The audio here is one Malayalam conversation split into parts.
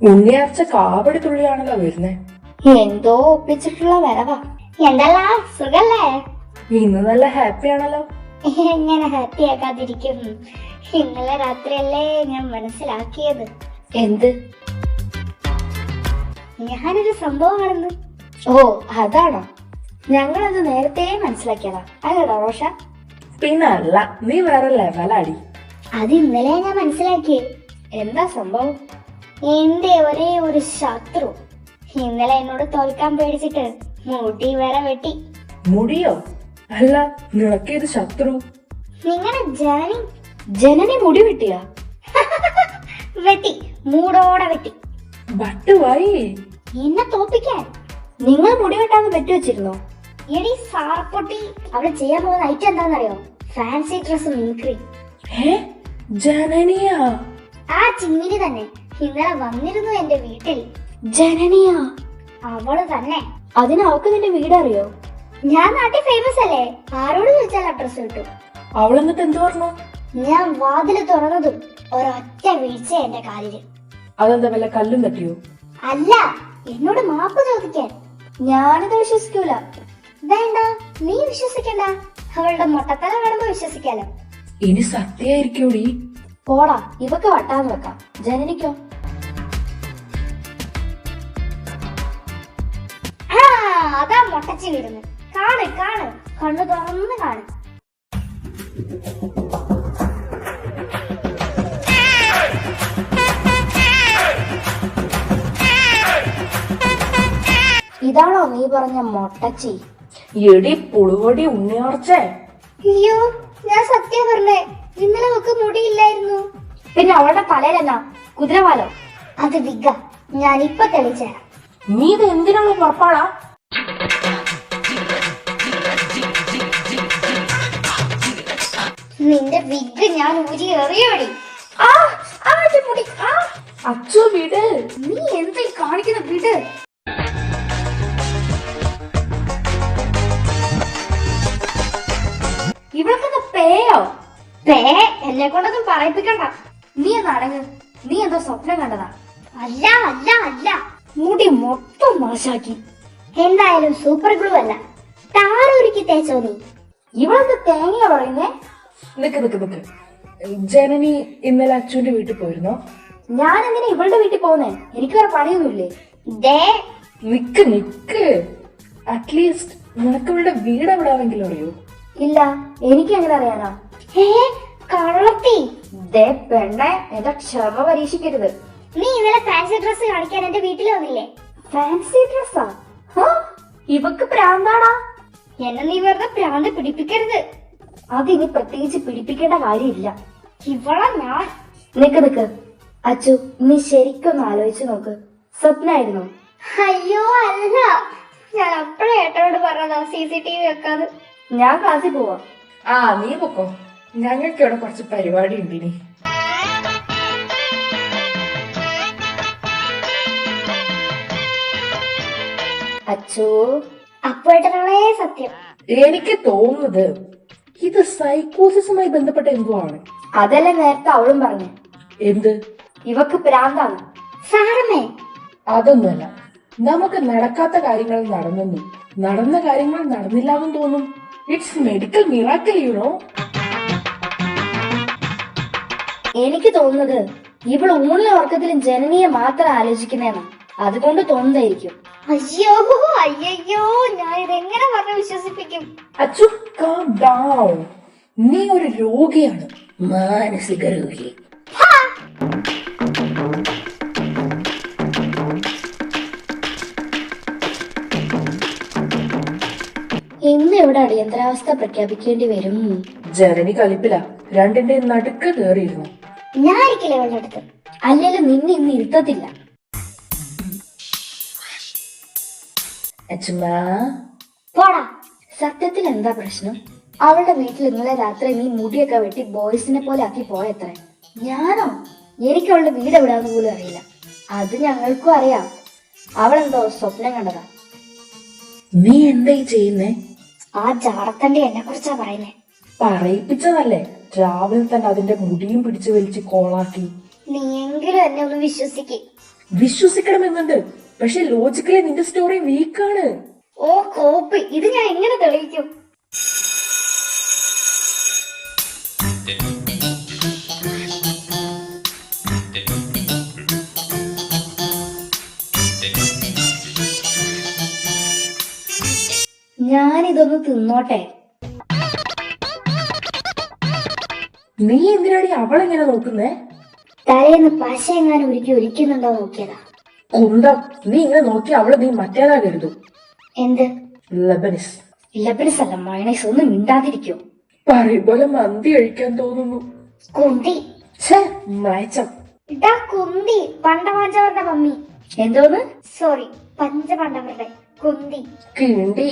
ഉണ്ണിയാർച്ച കാവടി തുള്ളിയാണല്ലോ വരുന്നേ. എന്തോ ഒപ്പിച്ചിട്ടുള്ള വരവാ. എന്തല്ല സുഖല്ലേ? ഇന്ന് നല്ല ഹാപ്പി ആണല്ലോ. എങ്ങനെ ഹാപ്പി ആക്കാതിരിക്കും? ഇന്നലെ രാത്രിയല്ലേ ഞാൻ മനസ്സിലാക്കിയത്. എന്ത്? ഞാനൊരു സംഭവമാണെന്ന്. ഓ അതാണോ? ഞങ്ങളത് നേരത്തെ മനസ്സിലാക്കിയതാ അല്ലടാ റോഷ? പിന്നല്ല, നീ വേറെ ലെവലാടി. അത് ഇന്നലെ ഞാൻ മനസ്സിലാക്കിയേ. എന്താ സംഭവം? എന്റെ ഒരേ ഒരു ശത്രു ഇന്നലെ എന്നോട് തോൽക്കാൻ പേടിച്ചിട്ട് മുടി വരെ വെട്ടി. മുടിയോ? അല്ല, നിനക്കേത് ശത്രു? നിങ്ങളുടെ ജനനി. ജനനി മുടി വെട്ടിയാ? വെട്ടി, മൂടോടെ വെട്ടി. ബട്ടുവായി എന്നെ തോപ്പിക്കാൻ. നിങ്ങൾ മുടി വെട്ടാന്ന് പറ്റി വെച്ചിരുന്നോ? എടി സാറപ്പൊട്ടി, അവിടെ ചെയ്യാൻ പോകുന്ന ഐറ്റം എന്താണെന്നറിയോ? Fancy dress mimicry. ജനനിയാ? ആ ചിമ്മിനി തന്നെ ഇന്നലെ വന്നിരുന്നു എന്റെ വീട്ടിൽ. ജനനിയാ? അവള് തന്നെ. അതിന് അവക്ക് നിന്റെ വീടറിയോ? ഞാൻ നാട്ടിൽ ഫേമസ് അല്ലേ, ആരോട് ചോദിച്ചാൽ അഡ്രസ് കിട്ടും. അവളെന്നിട്ട് എന്ത് പറഞ്ഞു? ഞാൻ വാതില് തുറന്നതും ഒരൊറ്റ വീഴ്ച എന്റെ കാലില്. അതെന്താ വല്ല കല്ലും തട്ടിയോ? അല്ല, എന്നോട് മാപ്പ് ചോദിക്കാൻ. ഞാനിത് വിശ്വസിക്കൂല. വേണ്ട, നീ വിശ്വസിക്കണ്ട. അവളുടെ മൊട്ടത്തല കാണുമ്പോ വിശ്വസിക്കാലോ. ഇനി സത്യായിരിക്കൂടി. പോടാ, ഇവക്ക് വട്ടാന്ന് വെക്കാം. ജനനിക്കോ? അതാ മൊട്ടച്ചി വരുന്നു. കാണ് കാണ്, കണ്ണു തുറന്ന് കാണ്. ഇതാണോ നീ പറഞ്ഞ മൊട്ടച്ചി? എടി പുളുവടി ഉണ്ണിയാർച്ചേ. അയ്യോ, ഞാൻ സത്യം പറഞ്ഞേ. ഇന്നലെ അവക്ക് മുടിയില്ലായിരുന്നു. പിന്നെ അവളുടെ തലയിലെന്നാ? കുതിരവാലോ? അത് വിഗ. ഞാൻ ഇപ്പൊ തെളിച്ചേരാം. നീ ഇത് എന്തിനുള്ള പുറപ്പാടാ? നിന്റെ വിഗ് ഞാൻ ഊരി എറിയോടി. അച്ചു വീട്. നീ എന്താ കാണിക്കുന്ന? വിട്. ഇവൾക്കെന്താ പേയോ? പേ എന്നെ കൊണ്ടൊന്നും പറയിപ്പിക്കണ്ട. നീ ഒന്ന് അടങ്ങ്. നീ എന്തോ സ്വപ്നം കണ്ടതാ? അല്ല അല്ല അല്ല, മുടി മൊത്തം നാശാക്കി. എന്തായാലും സൂപ്പർ ഗ്ലൂ അല്ല, താരൊരുക്കി തേച്ചോ നീ. ഇവളെന്താ തേങ്ങയാ പറയുന്നേ? നിക്ക് നിക്ക് നിക്ക്. ജനനി ഇന്നലെ അച്ചുവിന്റെ വീട്ടിൽ പോയിരുന്നോ? ഞാൻ എന്തിനാ ഇവളുടെ വീട്ടിൽ പോകുന്നേ? എനിക്ക് വേറെ പണിയൊന്നുമില്ലേ? ദേ നിക്ക് നിക്ക്. അറ്റ്ലീസ്റ്റ് നിനക്ക് ഇവളുടെ വീട് എവിടാണെങ്കിലും അറിയോ? ഇല്ല, എനിക്ക് എങ്ങനെ അറിയാനാ? കള്ളത്തി. ദേ പെണ്ണെ, എന്റെ ക്ഷമ പരീക്ഷിക്കരുത്. നീ ഇന്നലെ ഫാൻസി ഡ്രസ് കാണിക്കാൻ എന്റെ വീട്ടിൽ വന്നില്ലേ? ഫാൻസി ഡ്രസ്സാ? ഇവക്ക് പ്രാന്താടാ. എന്നെ നീ വെറുതെ പ്രാന്ത് പിടിപ്പിക്കരുത്. അതിനി പ്രത്യേകിച്ച് പിടിപ്പിക്കേണ്ട കാര്യമില്ല. ഇവളെ ഞാൻ. നിക്ക് നിക്ക്. അച്ചു, നീ ശരിക്കൊന്ന് ആലോചിച്ച് നോക്ക്. സ്വപ്നായിരുന്നു? അയ്യോ അല്ല, ഞാൻ അപ്പഴേ ഏട്ടനോട് പറഞ്ഞതാ CCTV വെക്കാതെ. ഞാൻ ക്ലാസ്സിൽ പോവാ. നീ പൊക്കോ. ഞങ്ങൾക്ക് ഇവിടെ കുറച്ച് പരിപാടി ഉണ്ട് ഇനി. അച്ചു, അപ്പേട്ടനാണേ സത്യം. എനിക്ക് തോന്നുന്നത് ഇത് സൈക്കോസിസുമായി ബന്ധപ്പെട്ട എന്തോ ആണ്. അതല്ലേ നേരത്തെ അവളും പറഞ്ഞു. എന്ത്? ഇവക്ക് പ്രാന്താണ്. സാരമേ, അതൊന്നുമല്ല. നമുക്ക് നടക്കാത്ത കാര്യങ്ങൾ നടന്നെന്നും നടന്ന കാര്യങ്ങൾ നടന്നില്ലാന്നും തോന്നും. It's medical miracle, you know. എനിക്ക് തോന്നുന്നത് ഇവള് ഊണിലെ ഉറക്കത്തിലും ജനനിയെ മാത്രം ആലോചിക്കുന്നതാണ്. അതുകൊണ്ട് തോന്നുന്നതായിരിക്കും. അയ്യോ അയ്യോ, ഞാൻ ഇതെങ്ങനെ പറഞ്ഞ് വിശ്വസിപ്പിക്കും? Achu, calm down. നീ ഒരു രോഗിയാണ്, മാനസിക രോഗി. ഇന്ന് ഇവിടെ അടിയന്തരാവസ്ഥ പ്രഖ്യാപിക്കേണ്ടി വരും. ജനനി കലിപ്പില. രണ്ടിന്റെ നടുക്ക് കേറിയിരുന്നു. ഞാൻ ഇരിക്കില്ല ഇവളുടെ അടുത്ത്. അല്ലെങ്കിൽ നിന്നെ ഇന്ന് ഇരുത്തത്തില്ല. അച്ഛമ്മ, പോടാ. സത്യത്തിൽ എന്താ പ്രശ്നം? അവളുടെ വീട്ടിൽ ഇന്നലെ രാത്രി നീ മുടിയൊക്കെ വെട്ടി ബോയ്സിനെ പോലെ ആക്കി പോയത്രേ. ഞാനോ? എനിക്ക് അവളുടെ വീട് എവിടാന്ന് പോലും അറിയില്ല. അത് ഞങ്ങൾക്കും അറിയാം. അവളെന്തോ സ്വപ്നം കണ്ടതാ. നീ എന്തായി ചെയ്യുന്നേ? ആ ജാടത്തന്റെ എന്നെ കുറിച്ചാ പറയുന്നേ. പറയിപ്പിച്ചതല്ലേ? രാവിലെ തന്നെ അതിന്റെ മുടിയും പിടിച്ചു വലിച്ച് കോളാക്കി. നീയെങ്കിലും എന്നെ ഒന്ന് വിശ്വസിക്ക്. വിശ്വസിക്കണമെന്നുണ്ട്, പക്ഷെ ലോജിക്കലി നിന്റെ സ്റ്റോറി വീക്കാണ്. ഓ കോപ്പി, ഇത് ഞാൻ എങ്ങനെ തെളിയിക്കും? ഞാനിതൊന്ന് തിന്നോട്ടെ. നീ എന്തിനാടി അവളെങ്ങനെ നോക്കുന്നേ? തലേന്ന് പശ എങ്ങാനും ഒരിക്കുന്നുണ്ടോ നോക്കിയതാ. കുന്തം, നീ ഇങ്ങനെ നോക്കി അവള് നീ മറ്റേതാ കരുതും. എന്ത്? ലബനിസ്. ലബനിസ് അല്ല, മയണൈസ്. ഒന്ന് മിണ്ടാതിരിക്കോ. പറയും പോലെ മന്തി കഴിക്കാൻ തോന്നുന്നു. കുന്തി. മയച്ചം. ഇതാ കുന്തി, പണ്ടവാഞ്ചവരുടെ മമ്മി. എന്തോന്ന്? സോറി, പഞ്ചപാണ്ഡവരുടെ കുന്തി. കിണ്ടി.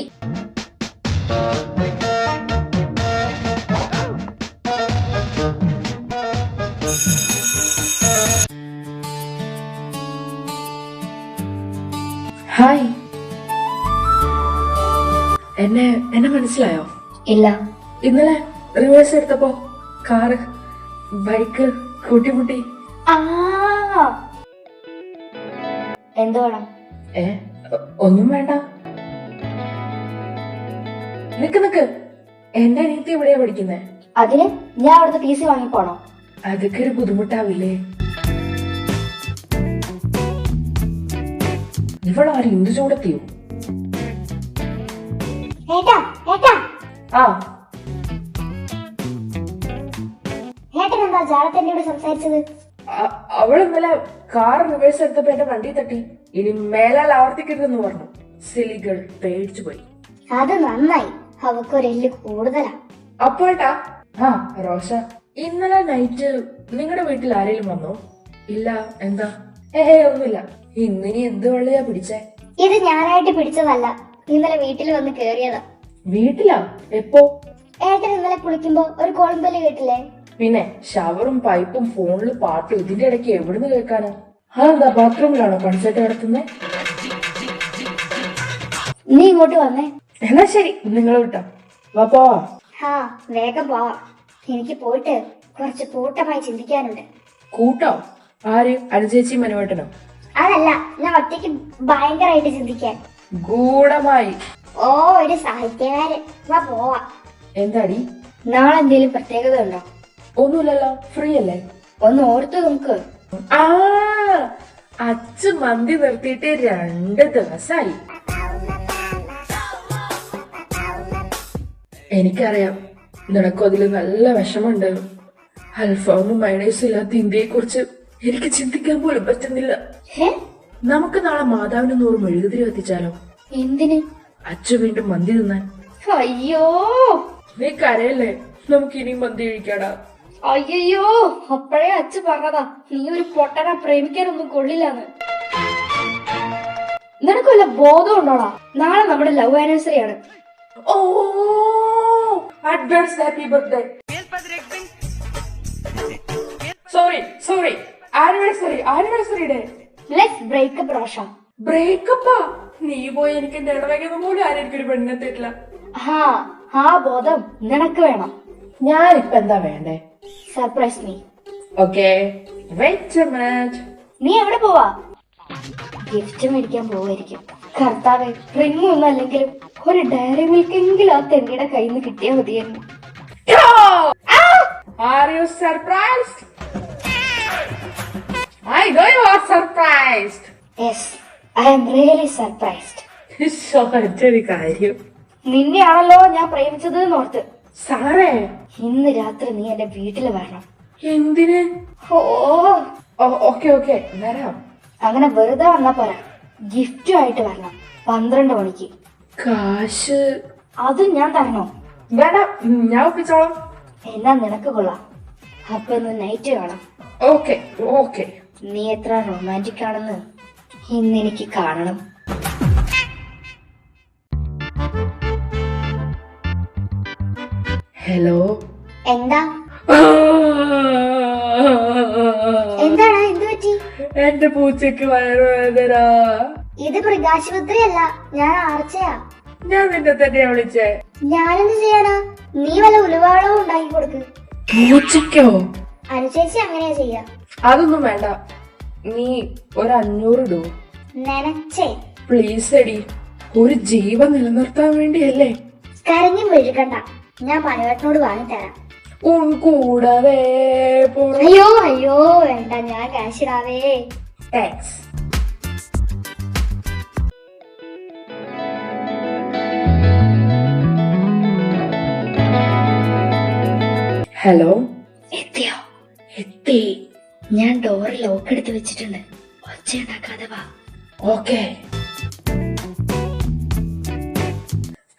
ഹായ്. എന്നെ മനസ്സിലായോ? ഇല്ല. ഇന്നലെ റിവേഴ്സ് എടുത്തപ്പോ കാറ് ബൈക്ക് കൂട്ടിമുട്ടി. എന്ത് വേണം? ഒന്നും വേണ്ട. നിക്ക്, എന്റെ അനിയത്തി എവിടെയാ പഠിക്കുന്നേ? അതിന് ഞാൻ അവിടുത്തെ ടി സി വാങ്ങിപ്പോണോ? അതൊക്കെ ഒരു ബുദ്ധിമുട്ടാവില്ലേ? ഇവളാരും ഇന്ദു ചൂടത്തിയോ? ഏട്ടനെന്താ ജാടത്തെന്നോട് സംസാരിച്ചത്? അവൾ ഇന്നലെ കാർ റിവേഴ്സ് എടുത്തപ്പോ എന്റെ വണ്ടി തട്ടി. ഇനി മേലാൽ ആവർത്തിക്കരുതെന്ന് പറഞ്ഞു. സിലികൾ പേടിച്ചു പോയി. അത് നന്നായി, അവക്കൊരെല്ല് കൂടുതലാ. അപ്പോട്ടാ റോഷ, ഇന്നലെ നൈറ്റ് നിങ്ങളുടെ വീട്ടിൽ ആരെങ്കിലും വന്നോ? ഇല്ല. എന്താ? ഒന്നുമില്ല. ഇന്നിനി എന്ത് വെള്ളയാ പിടിച്ചേ? ഇത് ഞാനായിട്ട് പിടിച്ചതല്ല, ഇന്നലെ വീട്ടിൽ വന്ന് കേറിയതാ. വീട്ടിലാ? എപ്പോ? ഏട്ടൻ ഇന്നലെ കുളിക്കുമ്പോ ഒരു കോളിമ്പല് കേട്ടില്ലേ? പിന്നെ ഷവറും പൈപ്പും ഫോണില് പാട്ടും ഇതിന്റെ ഇടയ്ക്ക് എവിടുന്ന് കേൾക്കാനോ? അതെന്താ, ബാത്റൂമിലാണോ കൺസേർട്ട് നടത്തുന്നേ? നീ ഇങ്ങോട്ട് വന്നേ. എന്നാ ശരി, നിങ്ങൾ വിട്ടോ. വാ പോവാം. വേഗം പോവാം. എനിക്ക് പോയിട്ട് കുറച്ച് കൂട്ടമായി ചിന്തിക്കാനുണ്ട്. കൂട്ടോ? ആര്? അനുചേച്ചി മനുവേട്ടനോ? അതല്ല, ഞാൻ ഒറ്റയ്ക്ക് ഭയങ്കരമായിട്ട് ചിന്തിക്കാൻ. ഗൂഢമായി. ഓ, ഒരു സാഹിത്യകാരൻ. വാ പോവാ. എന്താടി? നാളെ എന്തെങ്കിലും പ്രത്യേകത ഉണ്ടോ? ഒന്നുമില്ലല്ലോ, ഫ്രീ അല്ലേ? ഒന്ന് ഓർത്ത് നോക്ക്. അച്ഛൻ മന്തി നിർത്തിയിട്ട് 2 ദിവസമായി. എനിക്കറിയാം നിനക്കും അതില് നല്ല വിഷമുണ്ട്. അൽഫാമും മയണൈസും ഇല്ലാത്ത ഇന്ത്യയെ കുറിച്ച് എനിക്ക് ചിന്തിക്കാൻ പോലും പറ്റുന്നില്ല. നമുക്ക് നാളെ മാതാവിന് 100 മെഴുകുതിരി കത്തിച്ചാലോ? എന്തിന്? അച്ഛൻ വീണ്ടും മന്തി തിന്നാൻ. അയ്യോ, നീ കരയല്ലേ? നമുക്ക് ഇനിയും മന്തി കഴിക്കാടാ. അയ്യോ, അപ്പഴേ അച്ഛൻ പറഞ്ഞതാ നീ ഒരു പൊട്ടനെ പ്രേമിക്കാനൊന്നും കൊള്ളില്ലാന്ന്. നിനക്ക് വല്ല ബോധം ഉണ്ടോടാ? നാളെ നമ്മുടെ ലവ് ആനിവേഴ്സറി ആണ്. Oh, advance happy birthday. Sorry, anniversary day. Let's break up Rosha. ബ്രേക്കപ്പാ? നീ പോയി എനിക്ക് എന്റെ ഇടവകയൊന്നും പോലും ആരും എനിക്കൊരു പെണ്ണിനെ തരില്ല. ആ ബോധം നിനക്ക് വേണം. ഞാനിപ്പോ എന്താ വേണ്ടേ? Surprise me. Okay, wait a minute. നീ എവിടെ പോവാ? ഗിഫ്റ്റ് മേടിക്കാൻ പോവായിരിക്കും. കർത്താവേ, റിംഗ് ഒന്നും അല്ലെങ്കിലും ഒരു ഡയറി മിൽക്ക് എങ്കിലും ആ തെണ്ടിയുടെ കയ്യിൽ നിന്ന് കിട്ടിയാൽ മതിയായിരുന്നു. Are you surprised? I know you are surprised. Yes, I am really surprised. ഒരു കാര്യം. നിന്നെയാണല്ലോ ഞാൻ പ്രേമിച്ചത് എന്നോർത്ത്. സാറേ, ഇന്ന് രാത്രി നീ എന്റെ വീട്ടിൽ വരണം. എന്തിന്? ഓക്കെ വരാം. അങ്ങനെ വെറുതെ വന്നാ പോരാ, ഗിഫ്റ്റുമായിട്ട് വരണം. 12 മണിക്ക്. കാശ്? അത് ഞാൻ തരണോ? വേണം, ഞാൻ ഒപ്പിച്ചോളാം. എന്നാ നിനക്ക് കൊള്ളാം. അപ്പൊ ഇന്ന് നൈറ്റ് വേണം. ഓക്കെ. നീ എത്ര റൊമാൻറ്റിക് ആണെന്ന് ഇന്ന് എനിക്ക് കാണണം. ഹലോ. എന്താ? എന്താണ്? എന്ത് പറ്റി? എന്റെ പൂച്ചക്ക് വയറുവേദന. ഇത് മൃഗാശുപത്രി അല്ല, ഞാൻ ആർച്ചയാ. ഞാൻ നിന്നെ തന്നെയാ വിളിച്ചേ. ഞാനെന്ത് ചെയ്യാനാ? നീ വല്ല ഉലുവാളവും ഉണ്ടാക്കി കൊടുക്ക്. പൂച്ചക്കോ? അനുചേച്ചി അങ്ങനെയാ ചെയ്യാ. അതൊന്നും വേണ്ട. നീ ഒരു 500 ഇടൂ. നനച്ചേ. പ്ലീസ് എടി, ഒരു ജീവൻ നിലനിർത്താൻ വേണ്ടിയല്ലേ. കരഞ്ഞു മെഴുകണ്ട, ഞാൻ മനുവേട്ടനോട് വാങ്ങിത്തരാം. കൂടാതെ അയ്യോ അയ്യോ വേണ്ട, ഞാൻ കാശിടാവേ. താങ്ക്സ്. ഹലോ. എത്തിയോ? എത്തി. ഞാൻ ഡോറ് ലോക്ക് എടുത്ത് വെച്ചിട്ടുണ്ട്, ഒച്ച ഉണ്ടാക്കാതെ വാ. ഓക്കെ.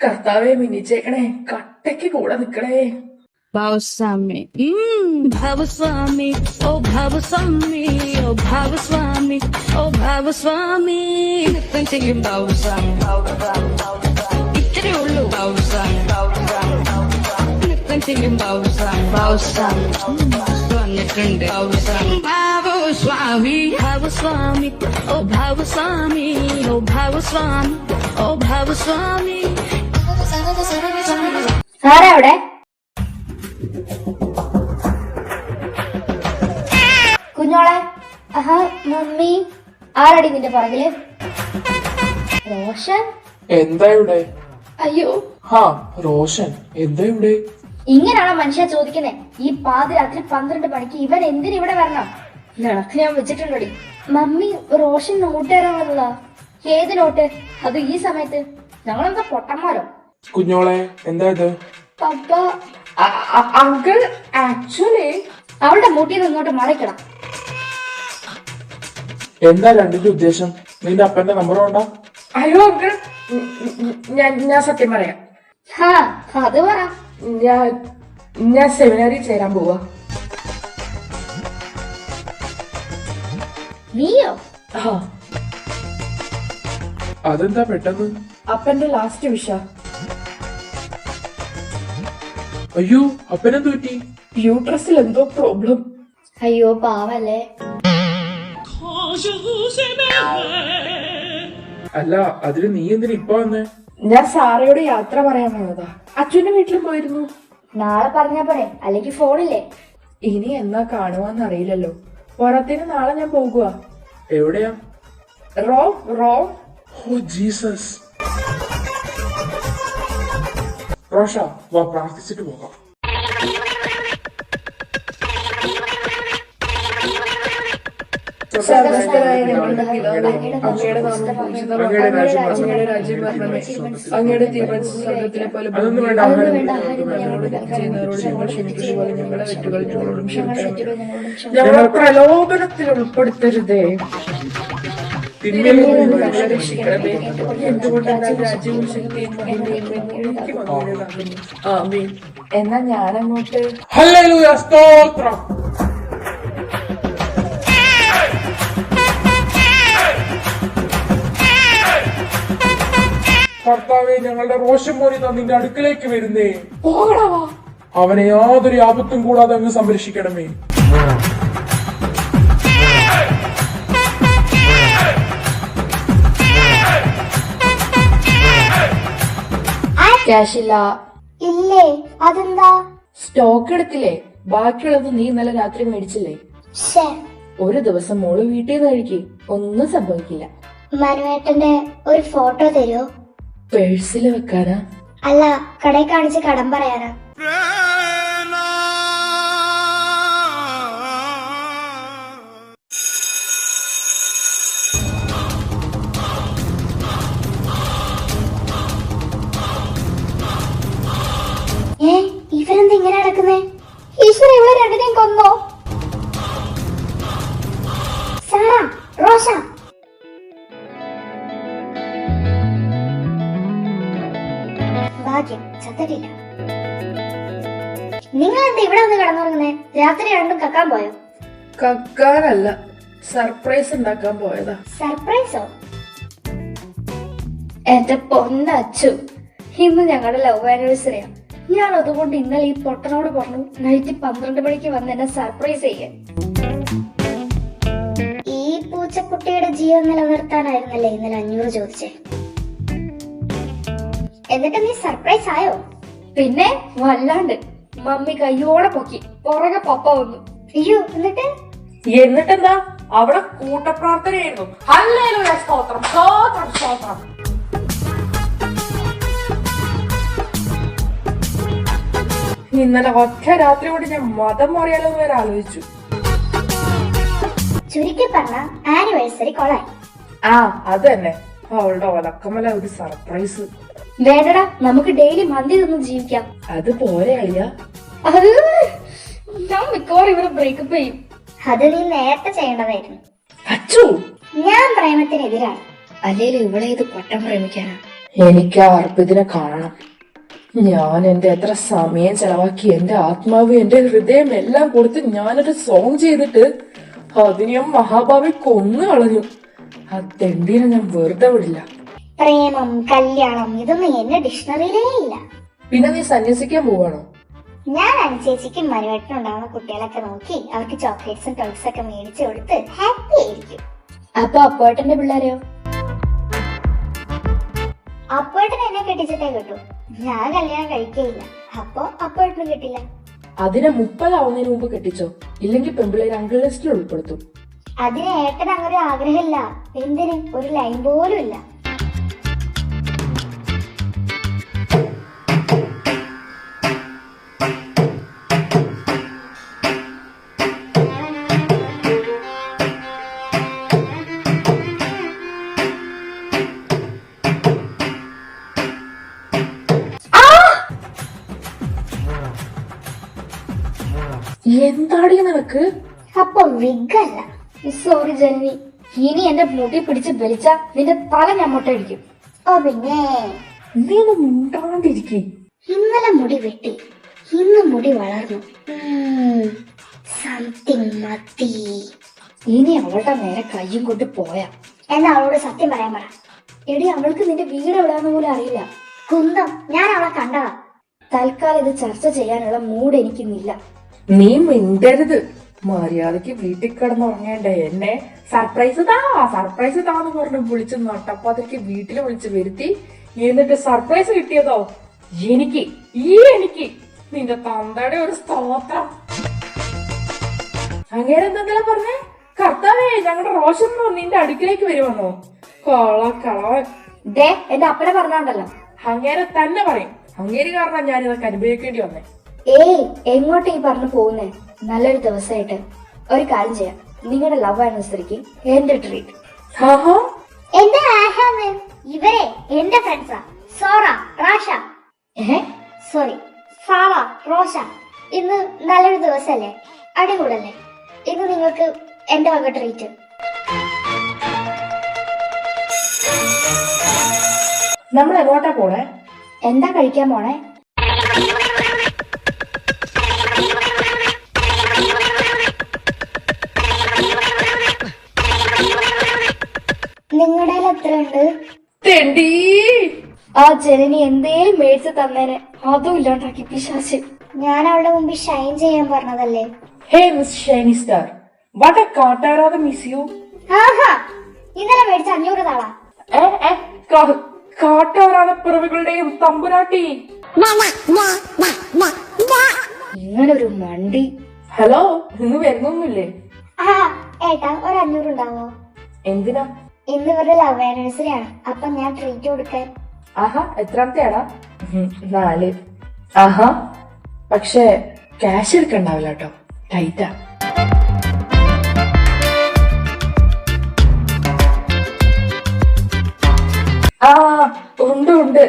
കർത്താവെ മിനിച്ചേക്കണേ, കട്ടയ്ക്ക് കൂടെ നിക്കണേ. Bhavaswami, Bhavaswami, oh Bhavaswami, oh Bhavaswami, oh Bhavaswami. Thinking Bhavaswami, ഇത്രേ ഉള്ളൂ Bhavaswami, thinking Bhavaswami, വന്നിട്ടുണ്ട് Bhavaswami, Bhavaswami, Bhavaswami, oh Bhavaswami, oh Bhavaswami, oh Bhavaswami. സാറേ അവിടെ? കുഞ്ഞോളെ. ആഹാ, മമ്മി. ആരടി നിന്റെ പുറകില്? റോഷൻ. എന്താ ഇവിടെ? അയ്യോ, ഹാ റോഷൻ, എന്താ ഇവിടെ? ഇങ്ങനെയാണോ മനുഷ്യ ചോദിക്കുന്നേ? ഈ പാതിരാത്രി 12 മണിക്ക് ഇവൻ എന്തിനു ഇവിടെ വരണം? നിനക്ക് ഞാൻ വെച്ചിട്ടുണ്ടോടി. മമ്മി, റോഷൻ നോട്ട് തരാൻ വന്നതാ. ഏത് നോട്ട്? അത് ഈ സമയത്ത്? ഞങ്ങളെന്താ പൊട്ടന്മാരോ? കുഞ്ഞോളെ, എന്താ ഇത്? പപ്പ. അങ്കിൾ, ആക്ച്വലി അവളുടെ മൂട്ടിന്ന് ഇങ്ങോട്ട് മറിക്കണം. എന്താ രണ്ടിന്റെ ഉദ്ദേശം? നിന്റെ അപ്പന്റെ നമ്പർ കൊണ്ടാ? അയ്യോ അങ്കിൾ, ഞാൻ സത്യം പറയാം. ഹാ, അത് പറ. ഞാൻ സെമിനാറിൽ ചേരാൻ പോവാ. നീയോ? ആ, അതെന്താ പെട്ടെന്ന്? അപ്പന്റെ ലാസ്റ്റ് വിഷ. അയ്യോ, അപ്പനെന്ത് പറ്റി? യൂട്രസിൽ എന്തോ പ്രോബ്ലം. അയ്യോ പാവല്ലേ. അല്ല, അതിന് നീ എന്തിനാ ഇപ്പൊ വന്നേ? ഞാൻ സാറയോട് യാത്ര പറയാൻ വന്നതാ. അച്ഛന്റെ വീട്ടിൽ പോയിരുന്നു. നാളെ പറഞ്ഞാ പോരെ, അല്ലെങ്കിൽ ഫോണില്ലേ? ഇനി എന്നാ കാണുവാന്ന് അറിയില്ലല്ലോ. പുറത്തിന് നാളെ ഞാൻ പോകുക. എവിടെയാ? റോം. Oh Jesus. റോഷ, വാ പ്രാർത്ഥിച്ചിട്ട് പോകാം. സർവ്വസ്ഥനായ ഞങ്ങളുടെ പിതാവേ, അങ്ങയുടെ നാമം പൂജിതമാകണമേ. അങ്ങയുടെ രാജ്യം വരണമേ. അങ്ങയുടെ തിരുമനസ്സ് സ്വർഗ്ഗത്തിലെ പോലെ അതൊന്നും വേണ്ട. ഞങ്ങളോട് തെറ്റ് ചെയ്യുന്നവരോട് ഞങ്ങൾ ക്ഷമിച്ചതുപോലെ ഞങ്ങളുടെ തെറ്റുകൾ ഞങ്ങളോടും ക്ഷമിക്കണമേ. ഞങ്ങളെ പ്രലോഭനത്തിൽ ഉൾപ്പെടുത്തരുതേ, തിന്മയിൽ നിന്ന് ഞങ്ങളെ രക്ഷിക്കണമേ. എന്തുകൊണ്ടെന്നാൽ രാജ്യവും ശക്തിയും മഹിമയും എന്നേക്കും അങ്ങയുടേതാകുന്നു. ആമേൻ. എന്നാ ഞാനങ്ങോട്ട്. ഹല്ലേലൂയ, സ്തോത്രം. കർത്താവേ, ഞങ്ങളുടെ റോഷൻ മോനി നിന്റെ അടുക്കലേക്ക് വരുന്നേ. പോകണവാ. അവനെ യാതൊരു ആപത്തും കൂടാതെ അങ്ങ് സംരക്ഷിക്കണമേ. ക്യാഷില്ല. ഇല്ലേ? അതെന്താ? സ്റ്റോക്ക് എടുത്തില്ലേ? ബാക്കിയുള്ളത് നീ ഇന്നലെ രാത്രി മേടിച്ചില്ലേ? ശ്ശേ, ഒരു ദിവസം മോള് വീട്ടിൽ നിന്ന് കഴിക്കും, ഒന്നും സംഭവിക്കില്ല. മനുവേട്ടന്റെ ഒരു ഫോട്ടോ തരുമോ? പേഴ്സിൽ വെക്കാനാ? അല്ല, കടയിൽ കാണിച്ച് കടം പറയാനാ. ഇവരെന്താ ഇങ്ങനെ നടക്കുന്നേ? ഈശ്വര, ഇവളെ രണ്ടിനെയും കൊന്നോ? Sara, Rocher. ഭാഗ്യം, ചത്തിട്ടില്ല. നിങ്ങൾ എന്താ ഇവിടെ ഒന്ന് കിടന്നുറങ്ങുന്നേ? രാത്രി രണ്ടും കക്കാൻ പോയോ? കക്കാനല്ല, സർപ്രൈസ് ഉണ്ടാക്കാൻ പോയതാ. സർപ്രൈസോ? എന്റെ പൊന്നച്ചു, ഇന്ന് ഞങ്ങളുടെ ലവ് ആനിവേഴ്സറിയാ. ഞാൻ അതുകൊണ്ട് ഇന്നലെ ഈ പൊട്ടനോട് പറഞ്ഞു നൈറ്റ് 12 മണിക്ക് വന്ന് എന്നെ സർപ്രൈസ് ചെയ്യാൻ. ഈ പൂച്ചക്കുട്ടിയുടെ ജീവൻ നിലനിർത്താനായിരുന്നല്ലേ ഇന്നലെ 500 ചോദിച്ചേ. എന്നിട്ട് നീ സർപ്രൈസ് ആയോ? പിന്നെ വല്ലാണ്ട്. മമ്മി കയ്യോടെ പൊക്കി, പുറകെ പപ്പ വന്നു. അയ്യോ, എന്നിട്ടെന്താ? അവിടെ കൂട്ടപ്രാർത്ഥനയായിരുന്നു. ഹല്ലേലൂയ, സ്തോത്രം സ്തോത്രം സ്തോത്രം. ഇന്നലെ ഒറ്റ രാത്രി കൊണ്ട് ഞാൻ മതം മാറിയാലോ എന്ന് വരെ ആലോചിച്ചു. ചുരുക്കി പറഞ്ഞ ആനിവേഴ്സറി കൊളായി. ആ അത് തന്നെ, അവളുടെ ഒലക്കമല ഒരു സർപ്രൈസ്. വേണ്ടടാ, നമുക്ക് ഡെയിലി മന്തി തിന്ന് ജീവിക്കാം. അത് പോരെ അളിയ. അത് ഞാൻ മിക്കവാറും ഇവിടെ ബ്രേക്കപ്പ് ചെയ്യും. അത് നീ നേരത്തെ ചെയ്യേണ്ടതായിരുന്നു. അച്ചു, ഞാൻ പ്രേമത്തിനെതിരാണ്. അല്ലെങ്കിൽ ഇവിടെ ഇത് പൊട്ടം പ്രേമിക്കാനാ. എനിക്ക് ആ അർപ്പിതിനെ കാണണം. ഞാൻ എന്റെ എത്ര സമയം ചെലവാക്കി എന്റെ ആത്മാവ് എന്റെ ഹൃദയം എല്ലാം കൊടുത്ത് ഞാനൊരു സോങ് ചെയ്തിട്ട് അതിനെ മഹാഭാവി കൊന്നു കളഞ്ഞു. ആ തെണ്ടീനെ ഞാൻ വെറുതെ വിടില്ല. പ്രേമം, കല്യാണം ഇതൊന്നും എന്റെ ഡിക്ഷണറിയിലേ ഇല്ല. പിന്നെ നീ സന്യസിക്കാൻ പോവാണോ? ഞാൻ അനുചേച്ചിക്കും മനുവേട്ടനുണ്ടാവുന്ന കുട്ടികളൊക്കെ നോക്കി അവർക്ക് ചോക്ലേറ്റ്സും ടോയ്സും ഒക്കെ മേടിച്ചു കൊടുത്ത് ഹാപ്പി ആയിരിക്കും. അപ്പൊ അപ്പോട്ടന്റെ പിള്ളേരെയോ? അപ്പോട്ടൻ എന്നെ കെട്ടിച്ചിട്ടേ കിട്ടു. ഞാൻ കല്യാണം കഴിക്കേയില്ല. അപ്പൊ അപ്പോട്ടനും കിട്ടില്ല. അതിനെ 30 ആവുന്നതിന് മുമ്പ് കെട്ടിച്ചോ, ഇല്ലെങ്കിൽ പെമ്പിള്ളേര് അങ്കിൾ ലിസ്റ്റിൽ ഉൾപ്പെടുത്തും. അതിന് ഏട്ടൻ അങ്ങനെ ആഗ്രഹമില്ല. എന്തിന്? ഒരു ലൈൻ പോലും ഇല്ല. എന്താടി നിനക്ക്? അപ്പൊ വിഗല്ല. സോറി ജനനി, ഇനി എന്റെ മുടി പിടിച്ച് വലിച്ച നിന്റെ തല ഞാൻ മുട്ടടിക്കും. ഓ പിന്നെ നീ ഒന്ന് മിണ്ടാണ്ടിരിക്കേ. ഇന്നലെ മുടി വെട്ടി, ഇന്ന് മുടി വളർന്നു. സംതിങ് മതി. ഇനി അവളുടെ നേരെ കയ്യും കൊണ്ട് പോയാ എന്നാ അവളോട് സത്യം പറയാൻ പറ. എടി, അവൾക്ക് നിന്റെ വീട് എവിടെയാന്ന് പോലും അറിയില്ല. കുന്തം, ഞാൻ അവളെ കണ്ടതാ. തൽക്കാലം ഇത് ചർച്ച ചെയ്യാനുള്ള മൂഡ് എനിക്കിന്നില്ല. നീ മിണ്ടരുത്. മര്യാദക്ക് വീട്ടിൽ കിടന്നുറങ്ങേണ്ട എന്നെ സർപ്രൈസ് താന്ന് പറഞ്ഞ് വിളിച്ച് നട്ടപ്പാതിക്ക് വീട്ടിൽ വിളിച്ച് വരുത്തി. എന്നിട്ട് സർപ്രൈസ് കിട്ടിയതോ എനിക്ക് നിന്റെ തന്തയുടെ ഒരു സ്തോത്രം. അങ്ങനെ എന്തെങ്കിലും പറഞ്ഞേ? കർത്താവേ, ഞങ്ങളുടെ റോഷൻ നിന്റെ അടുക്കിലേക്ക് വരുമെന്നോ? കളവൻ. ദേ, എന്റെ അപ്പനെ പറഞ്ഞോണ്ടല്ലോ. അങ്ങനെ തന്നെ പറയും. അങ്ങേര് കാരണം ഞാൻ ഇതൊക്കെ അനുഭവിക്കേണ്ടി വന്നേ. ഏയ്, എങ്ങോട്ട് ഈ പറഞ്ഞു പോകുന്നേ? നല്ലൊരു ദിവസമായിട്ട് ഒരു കാര്യം ചെയ്യാം. നിങ്ങളുടെ ലവ് ആനിവേഴ്സറിക്ക് എന്റെ ട്രീറ്റ്. എന്റെ ആഹാന്ന് ഇവരെ എന്റെ ഫ്രണ്ട്സാ. സോറ, റാഷ, സോറി സാറ, റോഷ. ഇന്ന് നല്ലൊരു ദിവസല്ലേ, അടികൂടല്ലേ? ഇന്ന് നിങ്ങൾക്ക് എന്റെ വക ട്രീറ്റ്. നമ്മൾ എങ്ങോട്ടാ പോണേ? എന്താ കഴിക്കാൻ പോണേ? നിങ്ങളുടെ എത്രയുണ്ട്? തെണ്ടി, ആ ജനനി എന്തേലും മേടിച്ച് തന്നേനെ, അതും ഇല്ലാണ്ടാക്കി പിശാച്. ഞാൻ അവളുടെ മുമ്പിൽ ഷൈൻ ചെയ്യാൻ പറഞ്ഞതല്ലേ. Hey miss shiny star, what a കാട്ടാരാധ മിസ് യു. ആഹാ, ഇന്നലെ മേടിച്ച 500 താളാ. കാട്ടാരാധ പിറവികളുടെയും തമ്പുരാട്ടി. ഇങ്ങനൊരു മണ്ടി. ഹലോ, ഇന്ന് വരുന്നൊന്നുമില്ലേ? ആ ഏട്ടാ, ഒരു 500 ഉണ്ടാവോ? എന്തിനാ? ഇന്ന് ഇവരുടെ ലവ് ആനിവേഴ്സറി ആണ്. അപ്പൊ ഞാൻ ട്രീറ്റ് കൊടുക്കാൻ. ആഹാ, എത്രാമത്തെ ആടാ? 4. ആഹാ, പക്ഷെ ക്യാഷ് എടുക്കണ്ടാവില്ല കേട്ടോ, ടൈറ്റാ. ആ ഉണ്ട്,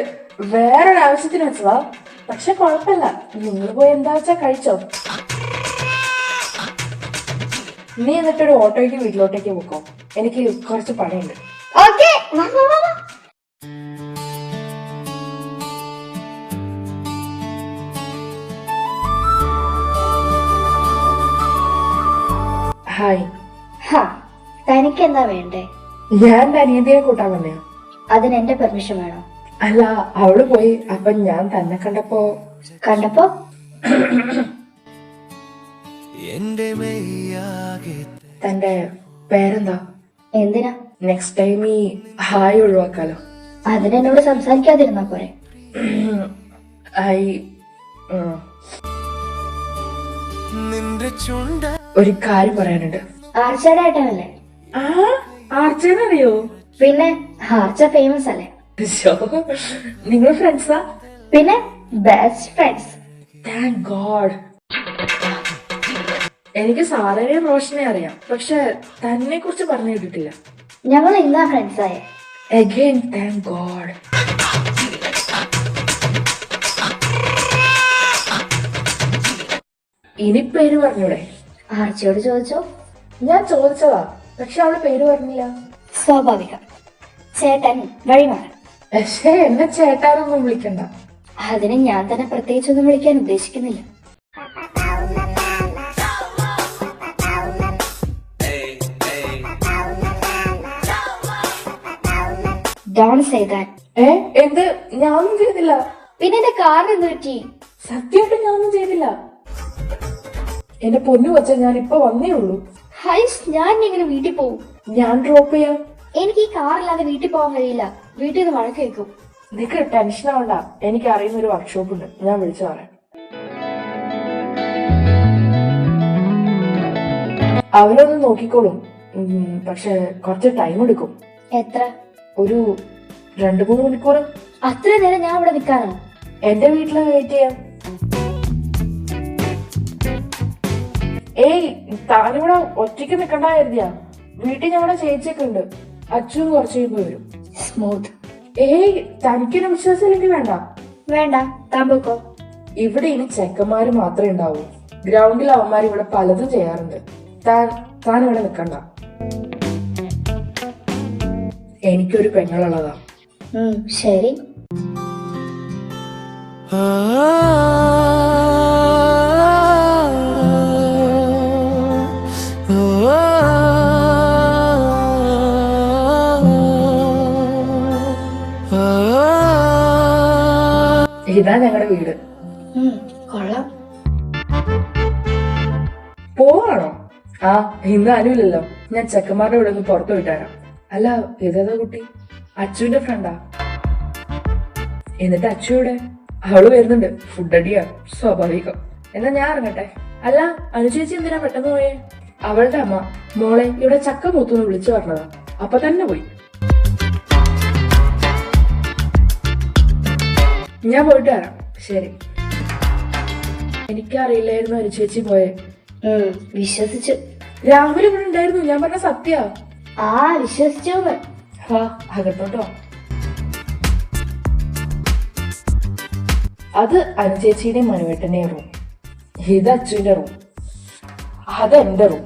വേറൊരു ആവശ്യത്തിന് വെച്ചതാ. പക്ഷെ കുഴപ്പമില്ല, നിങ്ങൾ പോയി എന്താ വെച്ചാ കഴിച്ചോ. നീ എന്നിട്ടൊരു ഓട്ടോയ്ക്ക് വീട്ടിലോട്ടേക്ക് പോക്കോ, എനിക്ക് കുറച്ച് പണിയുണ്ട്. Okay, hi. തനിക്ക് എന്താ വേണ്ടേ? ഞാൻ എന്റെ അനിയത്തിയെ കൂട്ടാൻ വന്നെയോ? അതിന് എന്റെ പെർമിഷൻ വേണോ? അല്ല, അവള് പോയി. അപ്പൊ ഞാൻ തന്നെ കണ്ടപ്പോ തന്റെ പേരെന്താ? എന്തിനാ? നെക്സ്റ്റ് ടൈം ഈ ഹായ് ഒഴിവാക്കാലോ. അതിനെന്നോട് സംസാരിക്കാതിരുന്നാ പോരെ? ഒരു കാര്യം പറയാനുണ്ട്. ആർച്ചേട്ടനല്ലേ? ആ ആർച്ചേനറിയോ? പിന്നെ ആർച്ച ഫേമസ് അല്ലേ? നിങ്ങൾ ഫ്രണ്ട്സാ? പിന്നെ ബെസ്റ്റ് ഫ്രണ്ട്സ്. Thank God. എനിക്ക് സാറിനെയും റോഷനെ അറിയാം, പക്ഷെ തന്നെ കുറിച്ച് പറഞ്ഞു കേട്ടിട്ടില്ല. ഞങ്ങൾ ഇന്നാ ഫ്രണ്ട്സ് ആയ. Again thank God. ഇനി പേര് പറഞ്ഞൂടെ? ആർച്ചയോട് ചോദിച്ചോ. ഞാൻ ചോദിച്ചതാ, പക്ഷെ അവള് പേര് പറഞ്ഞില്ല. സ്വാഭാവികം. ചേട്ടൻ വഴിമാറി. പക്ഷേ എന്നെ ചേട്ടാനൊന്നും വിളിക്കണ്ട. അതിന് ഞാൻ തന്നെ പ്രത്യേകിച്ചൊന്നും വിളിക്കാൻ ഉദ്ദേശിക്കുന്നില്ല. Don't say that. എന്ത്? ഞാനൊന്നും ചെയ്തില്ല. പിന്നെ എന്റെ കാറിന് എന്ത് പറ്റി? സത്യമായിട്ട് ഞാനൊന്നും ചെയ്തില്ല. എന്റെ പൊന്നു കൊച്ച, ഞാൻ ഇപ്പൊ വന്നേ ഉള്ളൂ. ഹൈസ്, ഞാൻ എങ്ങനെ വീട്ടിൽ പോകും? ഞാൻ ഡ്രോപ്പ് ചെയ്യാം. എനിക്ക് ഈ കാറില്ലാതെ വീട്ടിൽ പോകാൻ കഴിയില്ല. വീട്ടിൽ നിന്ന് വഴക്ക് കേൾക്കും. നിനക്ക് ടെൻഷൻ ആവണ്ട, എനിക്ക് അറിയുന്ന ഒരു വർക്ക്ഷോപ്പ് ഉണ്ട്, ഞാൻ വിളിച്ചു പറയാം. അവരൊന്ന് നോക്കിക്കോളും. പക്ഷെ കുറച്ച് ടൈം എടുക്കും. എത്ര? ഒരു 2-3 മണിക്കൂർ. അത്ര നേരം ഞാൻ ഇവിടെ നിൽക്കാനോ? എന്റെ വീട്ടില് വെയിറ്റ് ചെയ്യാം. ഏയ്, താനിവിടെ ഒറ്റയ്ക്ക് നിക്കണ്ട കരുതിയാ. വീട്ടിൽ ഞങ്ങളുടെ ചേച്ചിയൊക്കെ ഉണ്ട്. അച്ഛനും കുറച്ച് കഴിയുമ്പോ വരും. സ്മൂത്ത്. ഏയ്, തനിക്കൊരു വിശ്വാസമില്ലെങ്കിൽ വേണ്ട. വേണ്ട, താൻ പോക്കോ. ഇവിടെ ഇനി ചെക്കന്മാര് മാത്രമേ ഉണ്ടാവൂ. ഗ്രൗണ്ടിൽ അവന്മാർ ഇവിടെ പലതും ചെയ്യാറുണ്ട്. താൻ ഇവിടെ നിക്കണ്ട. എനിക്കൊരു പെങ്ങളുള്ളതാ. ശരി. ഇതാ ഞങ്ങളുടെ വീട്. കൊള്ളാം. പോവാണോ? ആ, ഇന്ന് അനുവില്ലല്ലോ. ഞാൻ ചെക്കന്മാരുടെ ഇവിടെ ഒന്ന് പുറത്തു വിട്ടാരാം. അല്ല, ഇതേതാ കുട്ടി? അച്ചുവിന്റെ ഫ്രണ്ടാ. എന്നിട്ട് അച്ചു ഇവിടെ? അവള് വരുന്നുണ്ട്. ഫുഡ് അടിയാ, സ്വാഭാവികം. എന്നാ ഞാൻ ഇറങ്ങട്ടെ. അല്ല, അനുചേച്ചി എന്തിനാ പെട്ടെന്ന് പോയേ? അവളുടെ അമ്മ മോളെ ഇവിടെ ചക്ക മൂത്തുന്ന് വിളിച്ചു പറഞ്ഞതാ. അപ്പൊ തന്നെ പോയി. ഞാൻ പോയിട്ട് വരാം. ശരി. എനിക്കറിയില്ലായിരുന്നു അനുചേച്ചി പോയെ. വിശ്വസിച്ചു. രാഹുൽ ഇവിടെ ഉണ്ടായിരുന്നു. ഞാൻ പറഞ്ഞ സത്യ. ആ, വിശ്വസിച്ചു. അകത്തോട്ടോ. അത് അനുചേച്ചിയുടെയും മനുവേട്ടന്റെയും റൂം. ഇത് അച്ചുവിന്റെ റൂം. അതെന്റെ റൂം.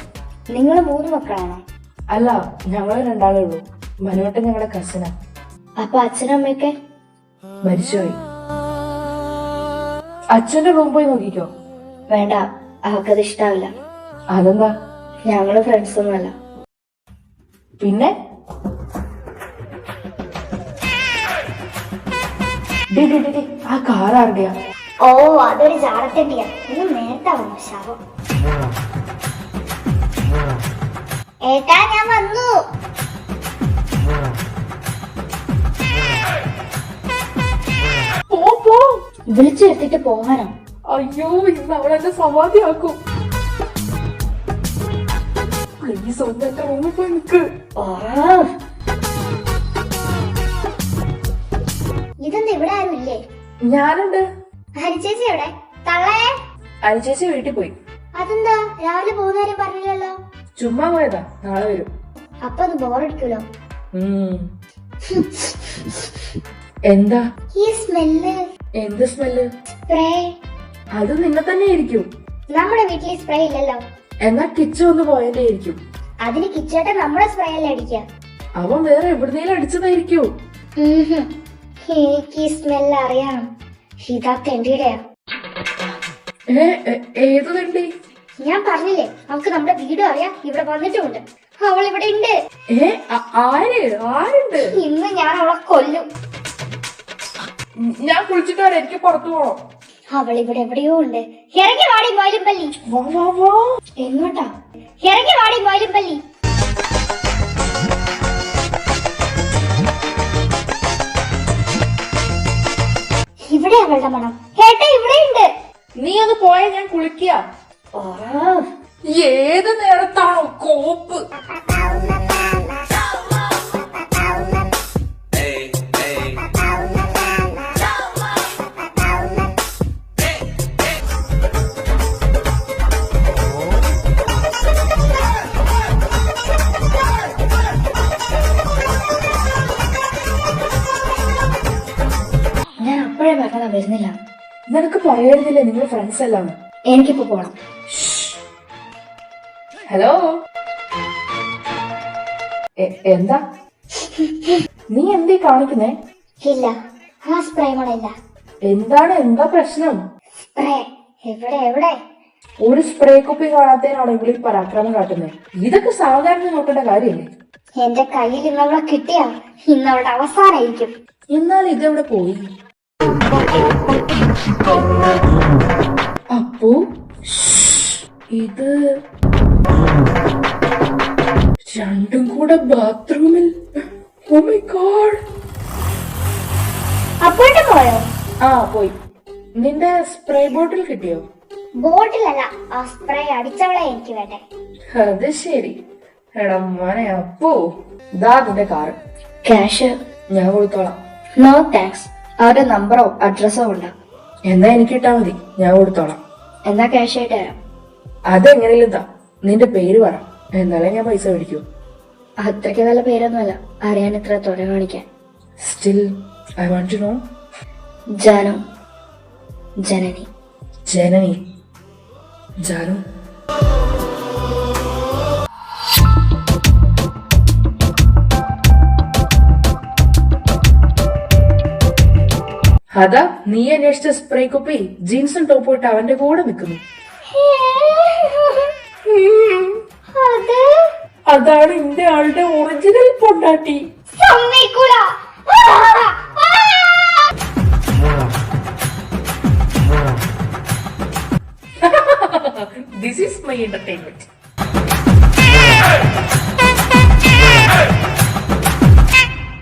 നിങ്ങൾ 3 മക്കളാണോ? അല്ല, ഞങ്ങള് 2 ഉള്ളൂ. മനുവേട്ടൻ ഞങ്ങളുടെ കസിനാ. അപ്പൊ അച്ഛനും അമ്മയൊക്കെ മരിച്ചുപോയി. അച്ഛന്റെ റൂം പോയി നോക്കിക്കോ. വേണ്ട, അവൾക്കത് ഇഷ്ടാവില്ല. അതെന്താ? ഞങ്ങള് ഫ്രണ്ട്സ് ഒന്നുമല്ല. പിന്നെ ആ കാർ ആരുടെയാ? ഓ, അതൊരു ജാടത്തേണ്ടിയാ. ഇന്ന് നേരത്തെ വന്നു ശവം. ഏട്ടാ, ഞാൻ വന്നു. പോ. വിളിച്ചെടുത്തിട്ട് പോകാനോ? അയ്യോ, ഇന്ന് അവളെന്നെ സമാധിയാക്കും. പ്ലീസ് ഒന്ന് എന്റെ റൂമിൽ പോയി നിൽക്ക്. ഇതെന്താ ഇവിടെ ആരും ഇല്ലേ? ഞാനുണ്ട്. ഹരിച്ചേച്ചി എവിടെ? തള്ളേ. അനുചേച്ചി വീട്ടിൽ പോയി. അതെന്താ രാവിലെ പോകുന്ന കാര്യം പറഞ്ഞില്ലല്ലോ? ചുമ്മാ പോയതാ, നാളെ വരും. അപ്പൊ അത് ബോറടിക്കൂലോ? എന്താ ഈ സ്മെല്ല്? എന്ത് സ്മെല്ല്? സ്പ്രേ. അത് നിന്നെ തന്നെ ആയിരിക്കും. നമ്മുടെ വീട്ടിൽ സ്പ്രേ ഇല്ലല്ലോ. എന്നാ കിച്ചു ഒന്ന് പോയതേ ആയിരിക്കും. അതിന് കിച്ചേട്ടൻ നമ്മുടെ സ്പ്രേ അല്ലേ അടിക്കുക? അവൻ വേറെ എവിടുന്നേലും അടിച്ചതായിരിക്കും. എനിക്ക് ഈ സ്മെല്ല് അറിയണം. ഇതാ തെണ്ടിയുടെയാ. ഏത് തണ്ടി? ഞാൻ പറഞ്ഞില്ലേ, നമുക്ക് നമ്മുടെ വീടും അറിയാം, ഇവിടെ വന്നിട്ടുമുണ്ട്. അവൾ ഇവിടെ ഉണ്ട്. ആരുണ്ട്? ഇന്ന് ഞാൻ അവളെ കൊല്ലും. ഞാൻ കുളിച്ചിട്ട് വരാം, എനിക്ക് പുറത്തു പോണം. അവൾ ഇവിടെ എവിടെയോ ഉണ്ട്. ഇറങ്ങി വാടി മൊയിലുംപല്ലി. എങ്ങോട്ടാ? ഇറങ്ങി വാടി മൊയിലുംപല്ലി. ഇവിടെ അവളുടെ മണം. കേട്ട, ഇവിടെ ഉണ്ട്. നീ ഒന്ന് പോയാ ഞാൻ കുളിക്കുക. ഏത് നേരത്താണോ കോപ്പ്? ഞാൻ അപ്പോഴേ പറഞ്ഞതാ വരുന്നില്ല. നിനക്ക് പറയായിരുന്നില്ലേ നിങ്ങൾ ഫ്രണ്ട്സ് എല്ലാം? എനിക്കിപ്പോ പോണം. ഹലോ, എന്താ നീ എന്തീ കാണിക്കുന്നേ? ഇല്ല, ആ സ്പ്രേ മണമില്ല. എന്താ പ്രശ്നം? സ്പ്രേ എവിടെ എവിടെ? ഒരു സ്പ്രേ കുപ്പി കാണാത്തതിനാണോ ഇവിടെ ഈ പരാക്രമം കാട്ടുന്നത്? ഇതൊക്കെ സാധാരണ നോക്കേണ്ട കാര്യമല്ലേ? എന്റെ കയ്യിൽ ഇന്നവളെ കിട്ടിയാ ഇന്നവളുടെ അവസാനായിരിക്കും. എന്നാൽ ഇതെവിടെ പോയി? അപ്പോ ഇത് രണ്ടും കൂടെ ബാത്റൂമിൽ. Oh my god. അപ്പോഴത്തെ പോയോ? ആ പോയി. നിന്റെ സ്പ്രേ ബോട്ടിൽ കിട്ടിയോ? ബോട്ടിലല്ല, ആ സ്പ്രേ അടിച്ചവളെ എനിക്ക് വേണ്ടേ. അത് ശരി. എടാ മോനെ, അപ്പോ ഇതാ നിന്റെ കാറ്. ക്യാഷ് ഞാൻ കൊടുത്തോളാം. No thanks. അവരുടെ നമ്പറോ അഡ്രസ്സോ ഉണ്ടോ? എന്നാ എനിക്ക് ഇട്ടാ മതി, ഞാൻ കൊടുത്തോളാം. എന്നാ ക്യാഷ് ആയിട്ട് തരാം. അതെങ്ങനെയും താ, നിന്റെ പേര് പറ, എന്നാലേ ഞാൻ പൈസ മേടിക്കൂ. അത്രയ്ക്ക് നല്ല പേരൊന്നുമല്ല, അറിയാൻ ഇത്ര തൊര കാണിക്കാൻ. Still I want to know. Janu, Janani. Janani. Janu. അതാ നീ അന്വേഷിച്ച സ്പ്രേ കുപ്പി ജീൻസും ടോപ്പും ഇട്ട് അവന്റെ കൂടെ നിൽക്കുന്നു. അതാണ് എന്റെ ആളുടെ original പൊണ്ടാട്ടി. This is my entertainment.